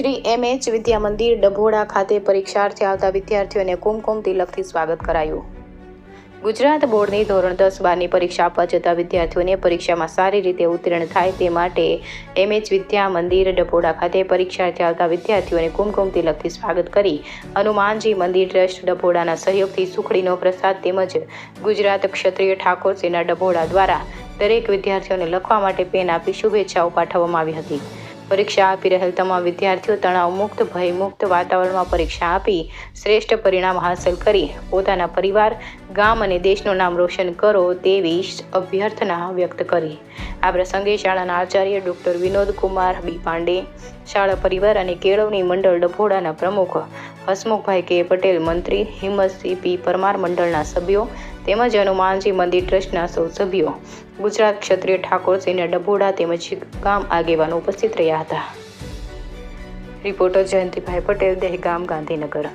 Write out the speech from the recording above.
શ્રી એમ.એચ. વિદ્યા મંદિર ડભોડા ખાતે પરીક્ષાર્થે આવતા વિદ્યાર્થીઓને કુમકુમ તિલકથી સ્વાગત કરાયું. ગુજરાત બોર્ડની ધોરણ 10-12ની પરીક્ષા આપવા જતા વિદ્યાર્થીઓને પરીક્ષામાં સારી રીતે ઉત્તીર્ણ થાય તે માટે એમ.એચ. વિદ્યા મંદિર ડભોડા ખાતે પરીક્ષાર્થે આવતા વિદ્યાર્થીઓને કુમકુમ તિલકથી સ્વાગત કરી હનુમાનજી મંદિર ટ્રસ્ટ ડભોડાના સહયોગથી સુખડીનો પ્રસાદ તેમજ ગુજરાત ક્ષત્રિય ઠાકોર સેના ડભોડા દ્વારા દરેક વિદ્યાર્થીઓને લખવા માટે પેન આપી શુભેચ્છાઓ પાઠવવામાં આવી હતી. પરીક્ષા આપી રહેલ તમામ વિદ્યાર્થીઓ તણાવ મુક્ત, ભય મુક્ત વાતાવરણમાં પરીક્ષા આપી શ્રેષ્ઠ પરિણામ હાંસલ કરી પોતાના પરિવાર, ગામ અને દેશનું નામ રોશન કરો તેવી અભ્યર્થના વ્યક્ત કરી. આ પ્રસંગે શાળાના આચાર્ય ડોક્ટર વિનોદ કુમાર બી પાંડે, શાળા પરિવાર અને કેળવણી મંડળ ડભોડાના પ્રમુખ હસમુખભાઈ કે પટેલ, મંત્રી હિંમતસિંહ પી પરમાર, મંડળના સભ્યો તેમજ હનુમાનજી મંદિર ટ્રસ્ટના સૌ સભ્યો, ગુજરાત ક્ષત્રિય ઠાકોર સેના ડભોડા તેમજ ગામ આગેવાનો ઉપસ્થિત રહ્યા હતા. રિપોર્ટર જયંતિભાઈ પટેલ, દહેગામ, ગાંધીનગર.